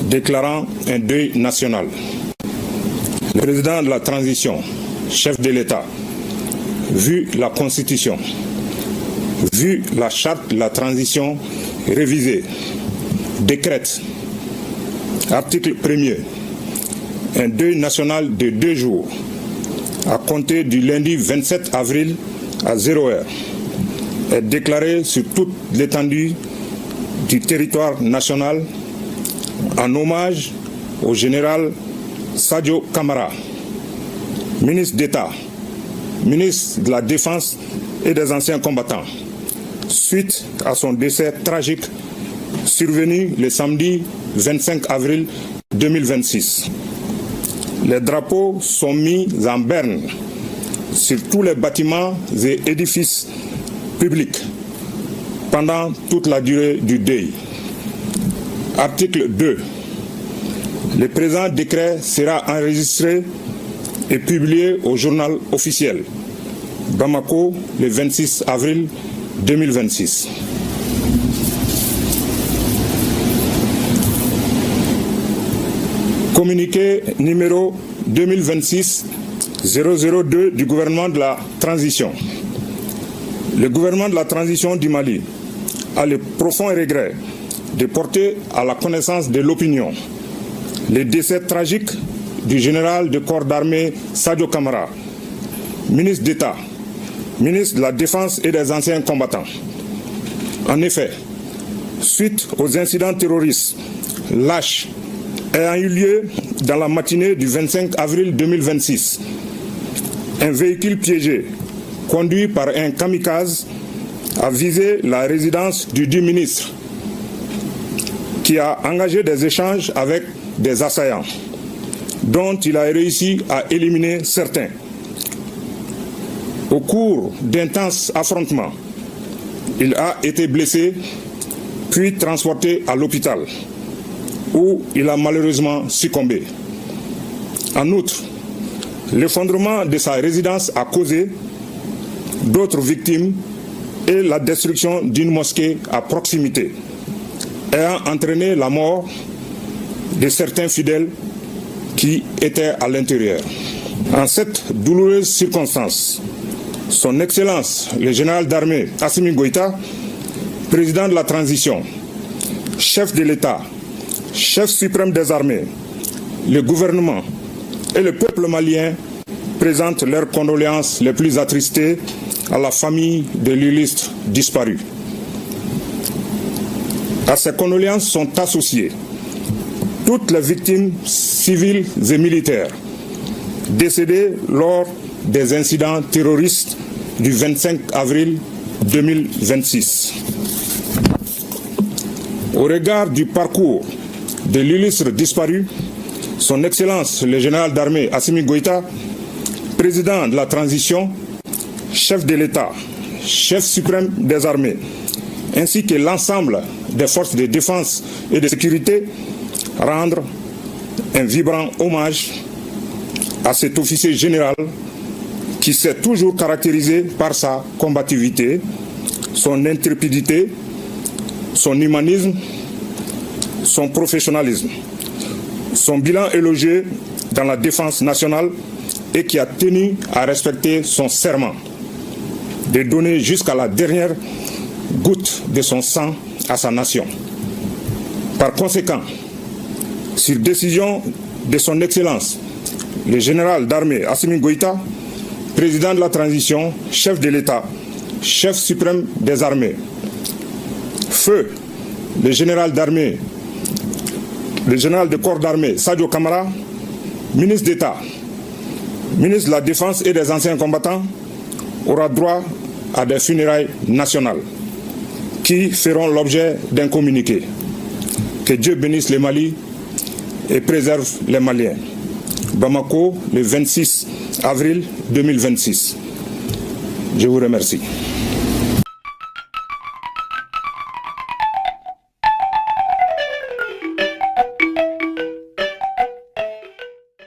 déclarant un deuil national. Le président de la transition, chef de l'État, vu la Constitution, vu la charte de la transition révisée, décrète, article 1er, un deuil national de 2 jours à compter du lundi 27 avril à 0h est déclaré sur toute l'étendue du territoire national en hommage au général Sadio Camara, ministre d'État, ministre de la Défense et des anciens combattants, suite à son décès tragique survenu le samedi 25 avril 2026. Les drapeaux sont mis en berne sur tous les bâtiments et édifices publics pendant toute la durée du deuil. Article 2. Le présent décret sera enregistré et publié au journal officiel. Bamako, le 26 avril 2026. Communiqué numéro 2026-002 du gouvernement de la transition. Le gouvernement de la transition du Mali a le profond regret de porter à la connaissance de l'opinion le décès tragique du général de corps d'armée Sadio Camara, ministre d'État, ministre de la Défense et des anciens combattants. En effet, suite aux incidents terroristes lâches ayant eu lieu dans la matinée du 25 avril 2026, un véhicule piégé conduit par un kamikaze a visé la résidence du dit ministre qui a engagé des échanges avec des assaillants dont il a réussi à éliminer certains. Au cours d'intenses affrontements, il a été blessé puis transporté à l'hôpital où il a malheureusement succombé. En outre, l'effondrement de sa résidence a causé d'autres victimes et la destruction d'une mosquée à proximité, ayant entraîné la mort de certains fidèles qui étaient à l'intérieur. En cette douloureuse circonstance, Son Excellence, le général d'armée Assimi Goïta, président de la transition, chef de l'État, chef suprême des armées, le gouvernement et le peuple malien présentent leurs condoléances les plus attristées à la famille de l'illustre disparu. À ces condoléances sont associées toutes les victimes civiles et militaires décédées lors des incidents terroristes du 25 avril 2026. Au regard du parcours de l'illustre disparu, Son Excellence le général d'armée Assimi Goïta, président de la transition, chef de l'État, chef suprême des armées, ainsi que l'ensemble des forces de défense et de sécurité, rendre un vibrant hommage à cet officier général qui s'est toujours caractérisé par sa combativité, son intrépidité, son humanisme, son professionnalisme, son bilan élogieux dans la défense nationale et qui a tenu à respecter son serment de donner jusqu'à la dernière goutte de son sang à sa nation. Par conséquent, sur décision de Son Excellence, le général d'armée Assimi Goïta, président de la transition, chef de l'État, chef suprême des armées, feu le général d'armée, le général de corps d'armée Sadio Camara, ministre d'État, ministre de la Défense et des anciens combattants, aura droit à des funérailles nationales qui feront l'objet d'un communiqué. Que Dieu bénisse le Mali et préserve les Maliens. Bamako, le 26 avril 2026. Je vous remercie.